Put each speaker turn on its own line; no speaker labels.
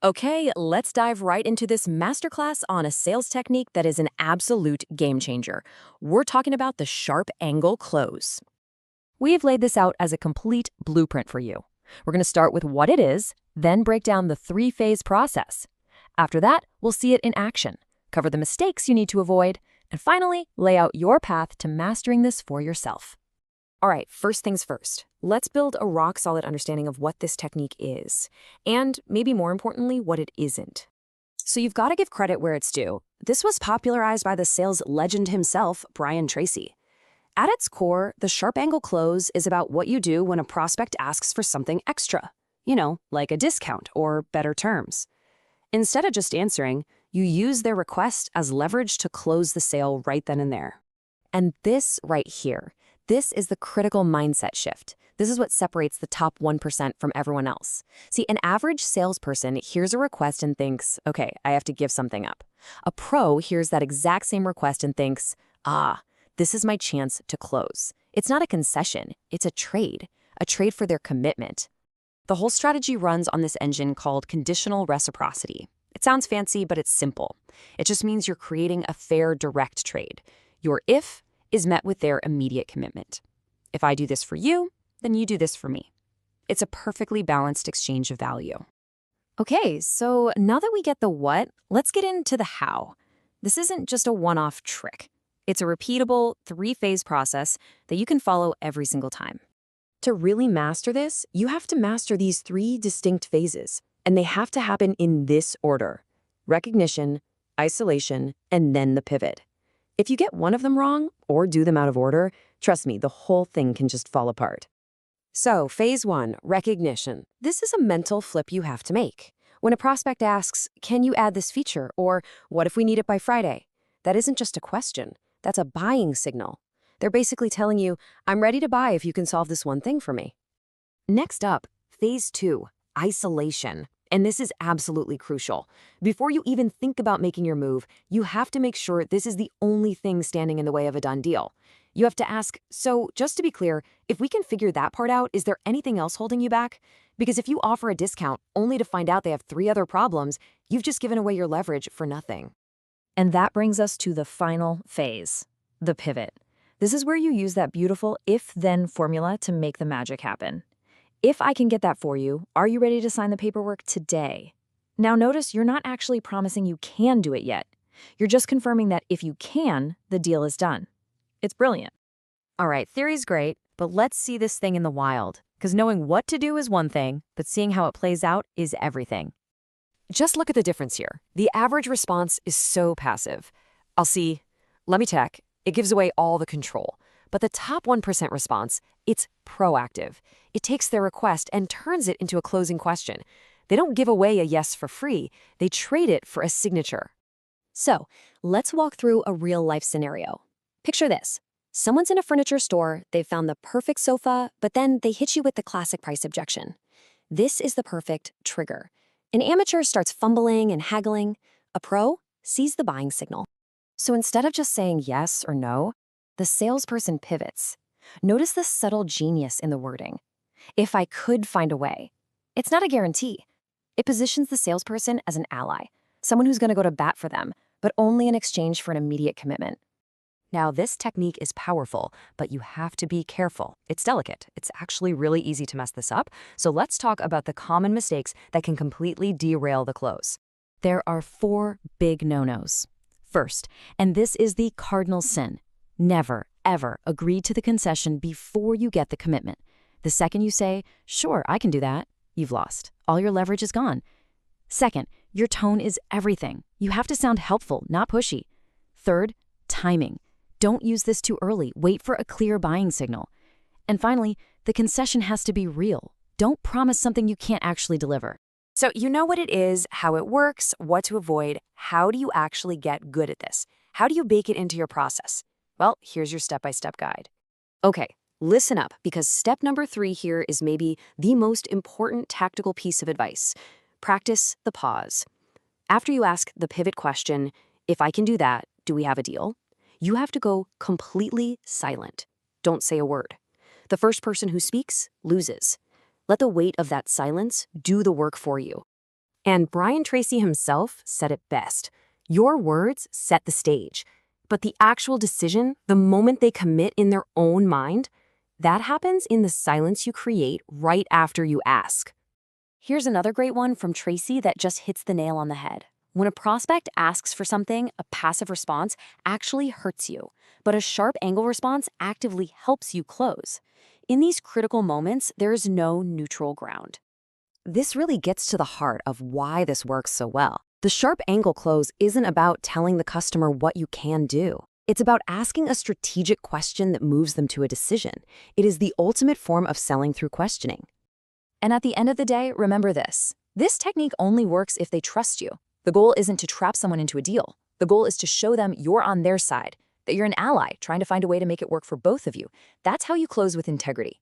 Okay, let's dive right into this masterclass on a sales technique that is an absolute game changer. We're talking about the sharp angle close. We've laid this out as a complete blueprint for you. We're going to start with what it is, then break down the three-phase process. After that, we'll see it in action, cover the mistakes you need to avoid, and finally, lay out your path to mastering this for yourself. All right, first things first. Let's build a rock-solid understanding of what this technique is, and maybe more importantly, what it isn't. So you've got to give credit where it's due. This was popularized by the sales legend himself, Brian Tracy. At its core, the sharp angle close is about what you do when a prospect asks for something extra. Like a discount or better terms. Instead of just answering, you use their request as leverage to close the sale right then and there. And this right here, this is the critical mindset shift. This is what separates the top 1% from everyone else. See, an average salesperson hears a request and thinks, okay, I have to give something up. A pro hears that exact same request and thinks, this is my chance to close. It's not a concession, it's a trade for their commitment. The whole strategy runs on this engine called conditional reciprocity. It sounds fancy, but it's simple. It just means you're creating a fair, direct trade. Your if is met with their immediate commitment. If I do this for you, then you do this for me. It's a perfectly balanced exchange of value. Okay, so now that we get the what, let's get into the how. This isn't just a one-off trick. It's a repeatable, three-phase process that you can follow every single time. To really master this, you have to master these three distinct phases, and they have to happen in this order: recognition, isolation, and then the pivot. If you get one of them wrong or do them out of order, trust me, the whole thing can just fall apart. So, phase one, recognition. This is a mental flip you have to make. When a prospect asks, can you add this feature? Or what if we need it by Friday? That isn't just a question. That's a buying signal. They're basically telling you, I'm ready to buy if you can solve this one thing for me. Next up, phase two, isolation. And this is absolutely crucial. Before you even think about making your move, you have to make sure this is the only thing standing in the way of a done deal. You have to ask, so just to be clear, if we can figure that part out, is there anything else holding you back? Because if you offer a discount only to find out they have three other problems, you've just given away your leverage for nothing. And that brings us to the final phase, the pivot. This is where you use that beautiful if-then formula to make the magic happen. If I can get that for you, are you ready to sign the paperwork today? Now notice you're not actually promising you can do it yet. You're just confirming that if you can, the deal is done. It's brilliant. All right, theory's great, but let's see this thing in the wild. Because knowing what to do is one thing, but seeing how it plays out is everything. Just look at the difference here. The average response is so passive. I'll see, let me check. It gives away all the control. But the top 1% response, it's proactive. It takes their request and turns it into a closing question. They don't give away a yes for free. They trade it for a signature. So, let's walk through a real-life scenario. Picture this. Someone's in a furniture store, they've found the perfect sofa, but then they hit you with the classic price objection. This is the perfect trigger. An amateur starts fumbling and haggling. A pro sees the buying signal. So instead of just saying yes or no, the salesperson pivots. Notice the subtle genius in the wording. If I could find a way. It's not a guarantee. It positions the salesperson as an ally, someone who's going to go to bat for them, but only in exchange for an immediate commitment. Now, this technique is powerful, but you have to be careful. It's delicate. It's actually really easy to mess this up. So let's talk about the common mistakes that can completely derail the close. There are 4 big no-nos. First, and this is the cardinal sin, never, ever agree to the concession before you get the commitment. The second you say, sure, I can do that, you've lost. All your leverage is gone. Second, your tone is everything. You have to sound helpful, not pushy. Third, timing. Don't use this too early. Wait for a clear buying signal. And finally, the concession has to be real. Don't promise something you can't actually deliver. So you know what it is, how it works, what to avoid. How do you actually get good at this? How do you bake it into your process? Well, here's your step-by-step guide. Okay, listen up, because step number 3 here is maybe the most important tactical piece of advice. Practice the pause. After you ask the pivot question, if I can do that, do we have a deal? You have to go completely silent. Don't say a word. The first person who speaks loses. Let the weight of that silence do the work for you. And Brian Tracy himself said it best. Your words set the stage, but the actual decision, the moment they commit in their own mind, that happens in the silence you create right after you ask. Here's another great one from Tracy that just hits the nail on the head. When a prospect asks for something, a passive response actually hurts you, but a sharp angle response actively helps you close. In these critical moments, there is no neutral ground. This really gets to the heart of why this works so well. The sharp angle close isn't about telling the customer what you can do. It's about asking a strategic question that moves them to a decision. It is the ultimate form of selling through questioning. And at the end of the day, remember this. This technique only works if they trust you. The goal isn't to trap someone into a deal. The goal is to show them you're on their side, that you're an ally trying to find a way to make it work for both of you. That's how you close with integrity.